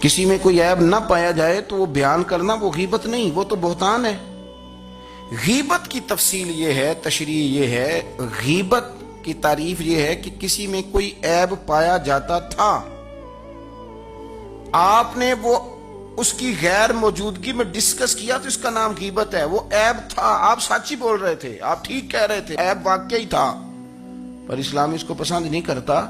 کسی میں کوئی عیب نہ پایا جائے تو وہ بیان کرنا وہ غیبت نہیں، وہ تو بہتان ہے۔ غیبت کی تفصیل یہ ہے، تشریح یہ ہے، غیبت کی تعریف یہ ہے کہ کسی میں کوئی عیب پایا جاتا تھا، آپ نے وہ اس کی غیر موجودگی میں ڈسکس کیا تو اس کا نام غیبت ہے۔ وہ عیب تھا، آپ سچ ہی بول رہے تھے، آپ ٹھیک کہہ رہے تھے، عیب واقعی تھا، پر اسلام اس کو پسند نہیں کرتا۔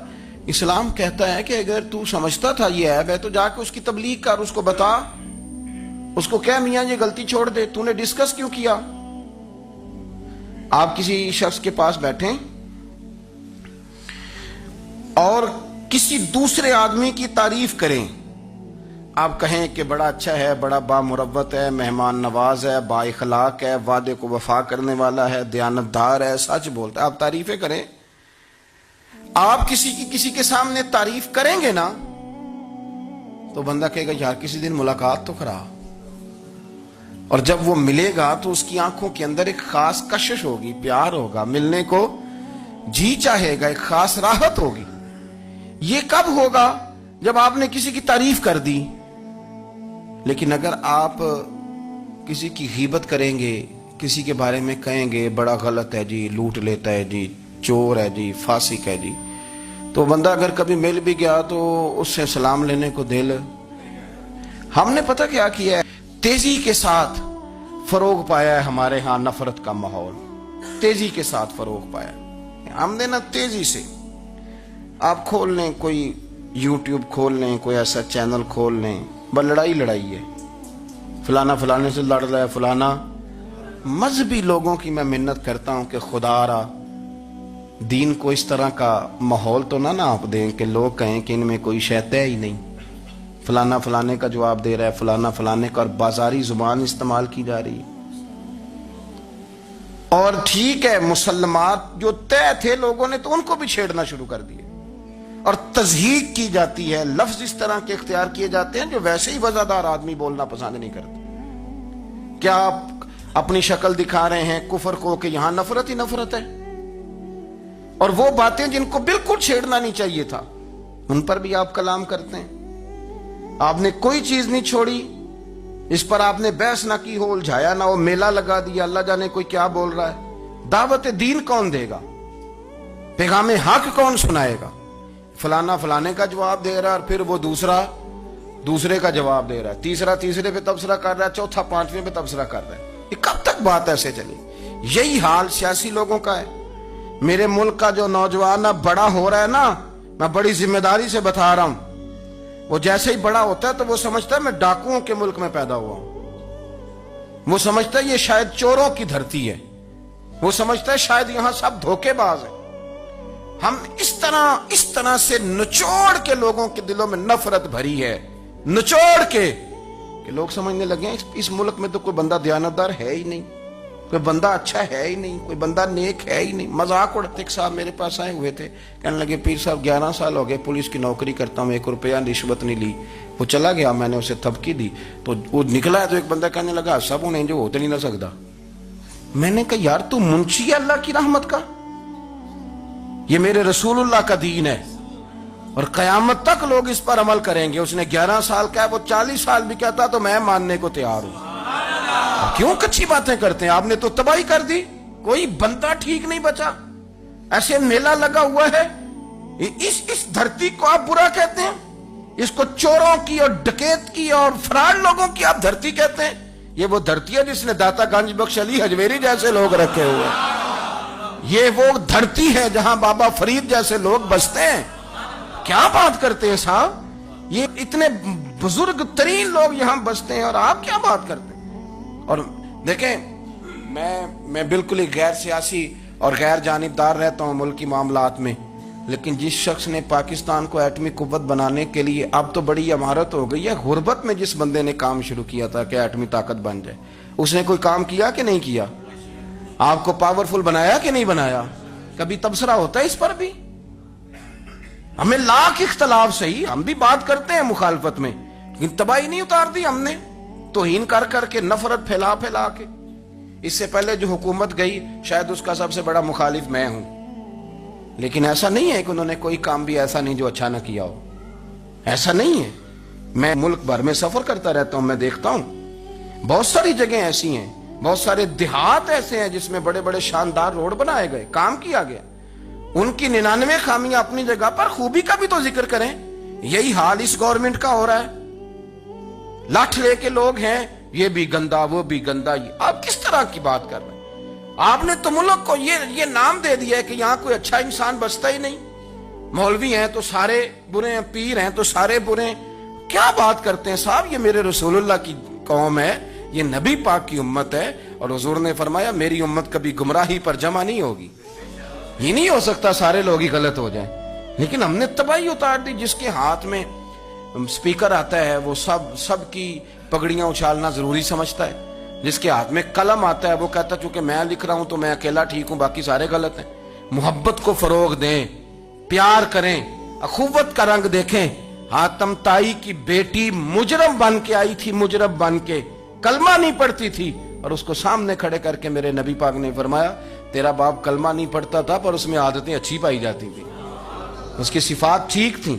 اسلام کہتا ہے کہ اگر تو سمجھتا تھا یہ عیب ہے تو جا کے اس کی تبلیغ کر، اس کو بتا، اس کو کہہ میاں یہ غلطی چھوڑ دے، تو نے ڈسکس کیوں کیا؟ آپ کسی شخص کے پاس بیٹھیں اور کسی دوسرے آدمی کی تعریف کریں، آپ کہیں کہ بڑا اچھا ہے، بڑا بامروت ہے، مہمان نواز ہے، با اخلاق ہے، وعدے کو وفا کرنے والا ہے، دیانتدار ہے، سچ بولتا ہے، آپ تعریفیں کریں۔ آپ کسی کے سامنے تعریف کریں گے نا تو بندہ کہے گا یار کسی دن ملاقات تو کرا، اور جب وہ ملے گا تو اس کی آنکھوں کے اندر ایک خاص کشش ہوگی، پیار ہوگا، ملنے کو جی چاہے گا، ایک خاص راحت ہوگی۔ یہ کب ہوگا؟ جب آپ نے کسی کی تعریف کر دی۔ لیکن اگر آپ کسی کی غیبت کریں گے، کسی کے بارے میں کہیں گے بڑا غلط ہے جی، لوٹ لیتا ہے جی، چور ہے جی، فاسق ہے جی، تو بندہ اگر کبھی مل بھی گیا تو اس سے سلام لینے کو دل۔ ہم نے پتہ کیا کیا ہے؟ تیزی کے ساتھ فروغ پایا ہے ہمارے ہاں نفرت کا ماحول، تیزی کے ساتھ فروغ پایا ہے ہم نے نا، تیزی سے آپ کھول لیں، کوئی یوٹیوب کھول لیں، کوئی ایسا چینل کھول لیں، بس لڑائی ہے، فلانا فلانے سے لڑ رہا ہے، فلانا۔ مذہبی لوگوں کی میں منت کرتا ہوں کہ خدا را دین کو اس طرح کا ماحول تو نہ آپ دیں کہ لوگ کہیں کہ ان میں کوئی شے ہے ہی نہیں، فلانا فلانے کا جواب دے رہا ہے، فلانا فلانے کا، اور بازاری زبان استعمال کی جا رہی ہے۔ اور ٹھیک ہے، مسلمات جو طے تھے لوگوں نے تو ان کو بھی چھیڑنا شروع کر دیے، اور تضحیق کی جاتی ہے، لفظ اس طرح کے اختیار کیے جاتے ہیں جو ویسے ہی وزادار آدمی بولنا پسند نہیں کرتے۔ کیا آپ اپنی شکل دکھا رہے ہیں کفر کو کہ یہاں نفرت ہی نفرت ہے، اور وہ باتیں جن کو بالکل چھیڑنا نہیں چاہیے تھا ان پر بھی آپ کلام کرتے ہیں۔ آپ نے کوئی چیز نہیں چھوڑی، اس پر آپ نے بحث نہ کی ہو، الجھایا نہ ہو، میلہ لگا دیا، اللہ جانے کوئی کیا بول رہا ہے۔ دعوت دین کون دے گا؟ پیغام حق کون سنائے گا؟ فلانا فلانے کا جواب دے رہا ہے، اور پھر وہ دوسرے کا جواب دے رہا ہے، تیسرا تیسرے پہ تبصرہ کر رہا ہے، چوتھا پانچویں پہ تبصرہ کر رہا ہے۔ یہ کب تک بات ایسے چلی؟ یہی حال سیاسی لوگوں کا ہے۔ میرے ملک کا جو نوجوان بڑا ہو رہا ہے نا، میں بڑی ذمہ داری سے بتا رہا ہوں، وہ جیسے ہی بڑا ہوتا ہے تو وہ سمجھتا ہے میں ڈاکوؤں کے ملک میں پیدا ہوا ہوں، وہ سمجھتا ہے یہ شاید چوروں کی دھرتی ہے، وہ سمجھتا ہے شاید یہاں سب دھوکے باز ہیں۔ ہم اس طرح سے نچوڑ کے لوگوں کے دلوں میں نفرت بھری ہے، نچوڑ کے کہ لوگ سمجھنے لگے ہیں اس ملک میں تو کوئی بندہ دیانتدار ہے ہی نہیں، کوئی بندہ اچھا ہے ہی نہیں، کوئی بندہ نیک ہے ہی نہیں۔ مذاق اڑاتے ایک صاحب میرے پاس آئے ہوئے تھے، کہنے لگے پیر صاحب 11 سال ہو گئے پولیس کی نوکری کرتا ہوں، 1 روپیہ رشوت نہیں لی۔ وہ چلا گیا، میں نے اسے تھپکی دی تو وہ نکلا ہے، تو ایک بندہ کہنے لگا سب انہیں جو ہوتے نہیں نہ سکتا۔ میں نے کہا یار تو منشی ہے اللہ کی رحمت کا، یہ میرے رسول اللہ کا دین ہے، اور قیامت تک لوگ اس پر عمل کریں گے۔ اس نے 11 سال کا ہے، وہ 40 سال بھی کہتا تو میں ماننے کو تیار ہوں۔ کیوں کچھی باتیں کرتے ہیں؟ آپ نے تو تباہی کر دی، کوئی بندہ ٹھیک نہیں بچا۔ ایسے میلہ لگا ہوا ہے، اس دھرتی کو آپ برا کہتے ہیں، اس کو چوروں کی اور ڈکیت کی اور فراڈ لوگوں کی آپ دھرتی کہتے ہیں۔ یہ وہ دھرتی ہے جس نے داتا گنج بخش علی حجویری جیسے لوگ رکھے ہوئے ہیں، یہ وہ دھرتی ہے جہاں بابا فرید جیسے لوگ بستے ہیں۔ کیا بات کرتے ہیں صاحب؟ یہ اتنے بزرگ ترین لوگ یہاں بستے ہیں اور آپ کیا بات کرتے ہیں؟ اور دیکھیں میں بالکل ہی غیر سیاسی اور غیر جانبدار رہتا ہوں ملکی معاملات میں، لیکن جس شخص نے پاکستان کو ایٹمی قوت بنانے کے لیے، اب تو بڑی عمارت ہو گئی ہے، غربت میں جس بندے نے کام شروع کیا تھا کہ ایٹمی طاقت بن جائے، اس نے کوئی کام کیا کہ نہیں کیا؟ آپ کو پاورفل بنایا کہ نہیں بنایا؟ کبھی تبصرہ ہوتا ہے اس پر بھی؟ ہمیں لاکھ اختلاف صحیح، ہم بھی بات کرتے ہیں مخالفت میں، لیکن تباہی نہیں اتار دی ہم نے، توہین کر کر کے، نفرت پھیلا پھیلا کے۔ اس سے پہلے جو حکومت گئی شاید اس کا سب سے بڑا مخالف میں ہوں، لیکن ایسا نہیں ہے کہ انہوں نے کوئی کام بھی ایسا نہیں جو اچھا نہ کیا ہو، ایسا نہیں ہے۔ میں ملک بھر میں سفر کرتا رہتا ہوں، میں دیکھتا ہوں بہت ساری جگہیں ایسی ہیں، بہت سارے دیہات ایسے ہیں جس میں بڑے بڑے شاندار روڈ بنائے گئے، کام کیا گیا، ان کی 99 خامیاں اپنی جگہ پر، خوبی کا بھی تو ذکر کریں۔ یہی حال اس گورنمنٹ کا ہو رہا ہے، لاٹھ لے کے لوگ ہیں، یہ بھی گندا وہ بھی گندا۔ آپ کس طرح کی بات کر رہے ہیں؟ آپ نے تو ملک کو یہ نام دے دیا ہے کہ یہاں کوئی اچھا انسان بستا ہی نہیں، مولوی ہیں تو سارے برے ہیں، پیر ہیں تو سارے برے ہیں۔ کیا بات کرتے ہیں صاحب؟ یہ میرے رسول اللہ کی قوم ہے، یہ نبی پاک کی امت ہے، اور حضور نے فرمایا میری امت کبھی گمراہی پر جمع نہیں ہوگی۔ یہ نہیں ہو سکتا سارے لوگ ہی غلط ہو جائیں، لیکن ہم نے تباہی اتار دی۔ جس کے ہاتھ میں سپیکر آتا ہے وہ سب کی پگڑیاں اچھالنا ضروری سمجھتا ہے، جس کے ہاتھ میں قلم آتا ہے وہ کہتا ہے چونکہ میں لکھ رہا ہوں تو میں اکیلا ٹھیک ہوں، باقی سارے غلط ہیں۔ محبت کو فروغ دیں، پیار کریں، اخوت کا رنگ دیکھیں۔ حاتم طائی کی بیٹی مجرم بن کے آئی تھی، مجرم بن کے، کلمہ نہیں پڑھتی تھی، اور اس کو سامنے کھڑے کر کے میرے نبی پاک نے فرمایا تیرا باپ کلمہ نہیں پڑھتا تھا پر اس میں عادتیں اچھی پائی جاتی تھی، اس کی صفات ٹھیک تھیں۔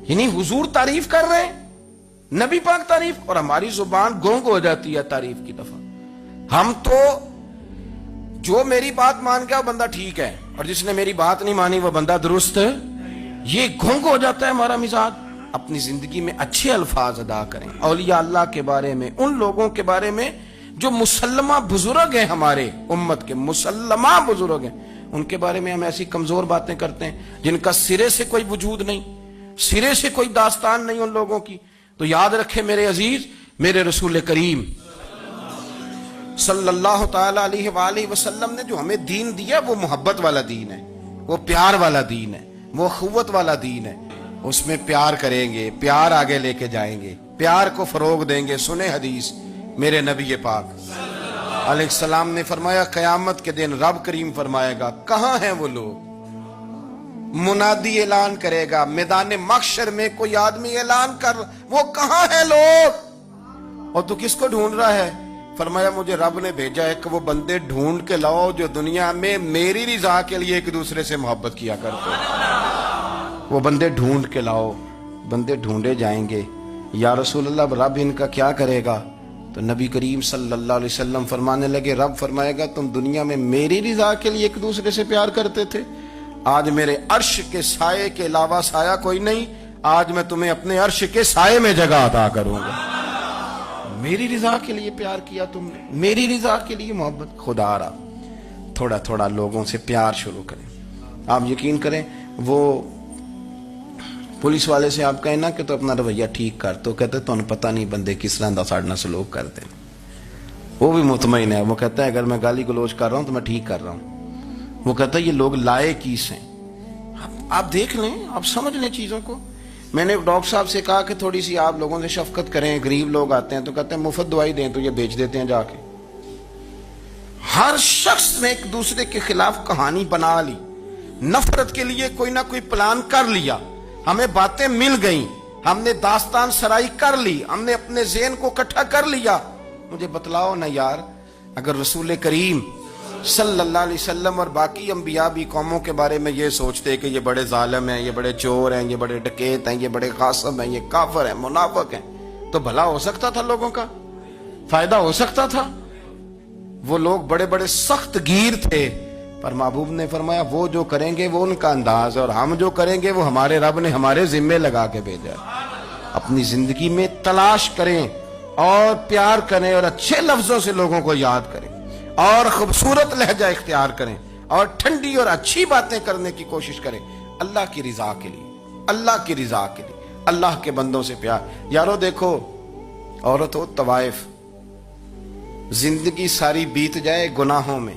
یعنی حضور تعریف کر رہے ہیں، نبی پاک تعریف، اور ہماری زبان گونگ ہو جاتی ہے تعریف کی دفعہ۔ ہم تو جو میری بات مان گیا وہ بندہ ٹھیک ہے، اور جس نے میری بات نہیں مانی وہ بندہ درست ہے، یہ گونگ ہو جاتا ہے ہمارا مزاج۔ اپنی زندگی میں اچھے الفاظ ادا کریں، اولیاء اللہ کے بارے میں، ان لوگوں کے بارے میں جو مسلمہ بزرگ ہیں، ہمارے امت کے مسلمہ بزرگ ہیں، ان کے بارے میں ہم ایسی کمزور باتیں کرتے ہیں جن کا سرے سے کوئی وجود نہیں، سرے سے کوئی داستان نہیں ان لوگوں کی۔ تو یاد رکھے میرے عزیز، میرے رسول کریم صلی اللہ تعالی علیہ وآلہ وسلم نے جو ہمیں دین دیا وہ محبت والا دین ہے، وہ پیار والا دین ہے، وہ اخوت والا دین ہے۔ اس میں پیار کریں گے، پیار آگے لے کے جائیں گے، پیار کو فروغ دیں گے۔ سنیں حدیث میرے نبی پاک علیہ السلام نے فرمایا قیامت کے دن رب کریم فرمائے گا کہاں ہیں وہ لوگ؟ منادی اعلان کرے گا، میدان محشر میں کوئی آدمی اعلان کر، وہ کہاں ہیں لوگ؟ اور تو کس کو ڈھونڈ رہا ہے؟ فرمایا مجھے رب نے بھیجا ہے کہ وہ بندے ڈھونڈ کے لاؤ جو دنیا میں میری رضا کے لیے ایک دوسرے سے محبت کیا کرتے ہیں۔ وہ بندے ڈھونڈ کے لاؤ۔ بندے ڈھونڈے جائیں گے۔ یا رسول اللہ رب ان کا کیا کرے گا؟ تو نبی کریم صلی اللہ علیہ وسلم فرمانے لگے رب فرمائے گا تم دنیا میں میری رضا کے لیے ایک دوسرے سے پیار کرتے تھے، آج میرے عرش کے سائے کے علاوہ سایہ کوئی نہیں، آج میں تمہیں اپنے عرش کے سائے میں جگہ عطا کروں گا۔ میری رضا کے لیے پیار کیا تم نے، میری رضا کے لیے محبت۔ خدا را تھوڑا تھوڑا لوگوں سے پیار شروع کریں۔ آپ یقین کریں وہ پولیس والے سے آپ کہیں نا کہ تو اپنا رویہ ٹھیک کر، تو کہتے تو انہیں پتہ نہیں بندے کس طرح دا ساڑھنا سلوک کرتے ہیں۔ وہ بھی مطمئن ہے، وہ کہتا ہے اگر میں گالی گلوچ کر رہا ہوں تو میں ٹھیک کر رہا ہوں۔ وہ کہتا ہے یہ لوگ لائے کیس ہیں۔ آپ دیکھ لیں، آپ سمجھ لیں چیزوں کو۔ میں نے ڈاکٹر صاحب سے کہا کہ تھوڑی سی آپ لوگوں سے شفقت کریں، غریب لوگ آتے ہیں تو کہتے ہیں مفت دوائی دیں تو یہ بیچ دیتے ہیں جا کے۔ ہر شخص نے ایک دوسرے کے خلاف کہانی بنا لی، نفرت کے لیے کوئی نہ کوئی پلان کر لیا، ہمیں باتیں مل گئیں، ہم نے داستان سرائی کر لی، ہم نے اپنے ذہن کو اکٹھا کر لیا۔ مجھے بتلاؤ نا یار، اگر رسول کریم صلی اللہ علیہ وسلم اور باقی انبیاء بھی قوموں کے بارے میں یہ سوچتے کہ یہ بڑے ظالم ہیں، یہ بڑے چور ہیں، یہ بڑے ڈکیت ہیں، یہ بڑے غاصب ہیں، یہ کافر ہیں، منافق ہیں، تو بھلا ہو سکتا تھا، لوگوں کا فائدہ ہو سکتا تھا۔ وہ لوگ بڑے بڑے سخت گیر تھے، پر محبوب نے فرمایا وہ جو کریں گے وہ ان کا انداز ہے، اور ہم جو کریں گے وہ ہمارے رب نے ہمارے ذمے لگا کے بھیجا ہے۔ اپنی زندگی میں تلاش کریں اور پیار کریں اور اچھے لفظوں سے لوگوں کو یاد کریں اور خوبصورت لہجہ اختیار کریں اور ٹھنڈی اور اچھی باتیں کرنے کی کوشش کریں، اللہ کی رضا کے لیے، اللہ کی رضا کے لیے، اللہ کے بندوں سے پیار۔ یارو دیکھو، عورت ہو طوائف، زندگی ساری بیت جائے گناہوں میں،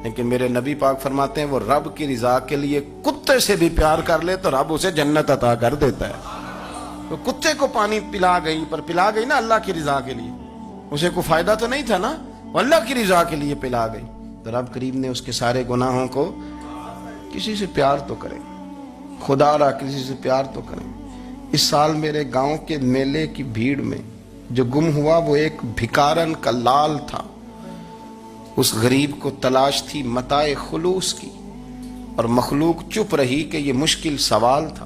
لیکن میرے نبی پاک فرماتے ہیں وہ رب کی رضا کے لیے کتے سے بھی پیار کر لے تو رب اسے جنت عطا کر دیتا ہے۔ تو کتے کو پانی پلا گئی، پر پلا گئی نا اللہ کی رضا کے لیے، اسے کوئی فائدہ تو نہیں تھا نا، وہ اللہ کی رضا کے لیے پلا گئی، تو رب کریم نے اس کے سارے گناہوں کو، کسی سے پیار تو کریں، خدا را کسی سے پیار تو کریں۔ اس سال میرے گاؤں کے میلے کی بھیڑ میں جو گم ہوا وہ ایک بھکارن کا لال تھا، اس غریب کو تلاش تھی متاع خلوص کی، اور مخلوق چپ رہی کہ یہ مشکل سوال تھا۔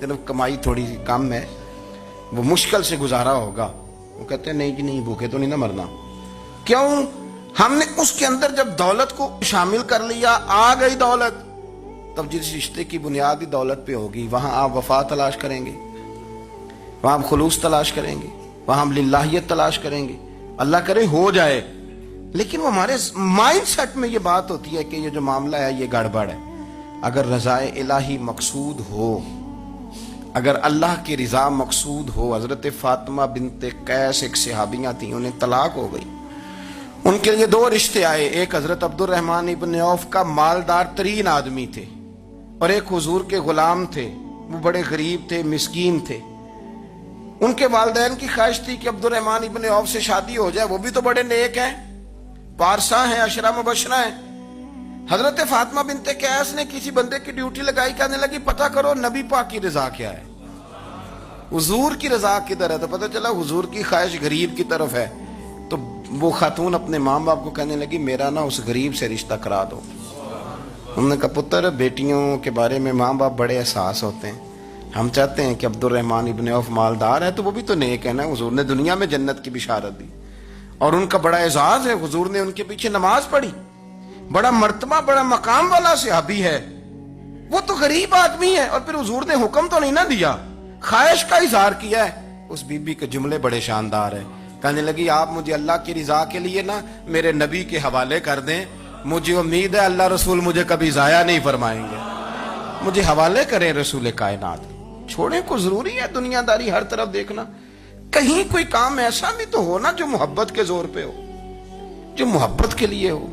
صرف کمائی تھوڑی سی کم ہے، وہ مشکل سے گزارا ہوگا. وہ کہتے ہیں نہیں جی نہیں، بھوکے تو نہیں نہ مرنا. کیوں؟ ہم نے اس کے اندر جب دولت کو شامل کر لیا، آ گئی دولت، تب جس رشتے کی بنیاد ہی دولت پہ ہوگی، وہاں آپ وفا تلاش کریں گے، وہاں آپ خلوص تلاش کریں گے، وہاں ہم للہیت تلاش کریں گے. اللہ کرے ہو جائے، لیکن وہ ہمارے مائنڈ سیٹ میں یہ بات ہوتی ہے کہ یہ جو معاملہ ہے یہ گڑبڑ ہے. اگر رضائے الہی مقصود ہو، اگر اللہ کی رضا مقصود ہو. حضرت فاطمہ بنت قیس ایک صحابیاں تھیں، انہیں طلاق ہو گئی. ان کے لیے دو رشتے آئے، ایک حضرت عبد الرحمن ابن عوف کا مالدار ترین آدمی تھے، اور ایک حضور کے غلام تھے، وہ بڑے غریب تھے، مسکین تھے. ان کے والدین کی خواہش تھی کہ عبد الرحمن ابن عوف سے شادی ہو جائے، وہ بھی تو بڑے نیک ہیں، پارسا ہیں، عشرہ مبشرہ ہیں. حضرت فاطمہ بنت قیس نے کسی بندے کی ڈیوٹی لگائی، کہنے لگی پتہ کرو نبی پاک کی رضا کیا ہے، حضور کی رضا کدھر ہے. تو پتہ چلا حضور کی خواہش غریب کی طرف ہے. تو وہ خاتون اپنے ماں باپ کو کہنے لگی میرا نا اس غریب سے رشتہ کرا دو. ہم نے کہا پتر، بیٹیوں کے بارے میں ماں باپ بڑے احساس ہوتے ہیں، ہم چاہتے ہیں کہ عبد الرحمن ابن عوف مالدار ہے تو وہ بھی تو نیک ہے نا، حضور نے دنیا میں جنت کی بشارت دی اور ان کا بڑا اعزاز ہے، حضور نے ان کے پیچھے نماز پڑھی، بڑا مرتبہ بڑا مقام والا صحابی ہے، وہ تو غریب آدمی ہے. اور پھر حضور نے حکم تو نہیں نہ دیا، خواہش کا اظہار کیا ہے. اس بی بی کے جملے بڑے شاندار ہیں. کہنے لگی آپ مجھے اللہ کی رضا کے لیے نا میرے نبی کے حوالے کر دیں، مجھے امید ہے اللہ رسول مجھے کبھی ضائع نہیں فرمائیں گے، مجھے حوالے کریں رسول کائنات. چھوڑیں کو ضروری ہے دنیا داری ہر طرف دیکھنا، کہیں کوئی کام ایسا بھی تو ہو نا جو محبت کے زور پہ ہو، جو محبت کے لیے ہو.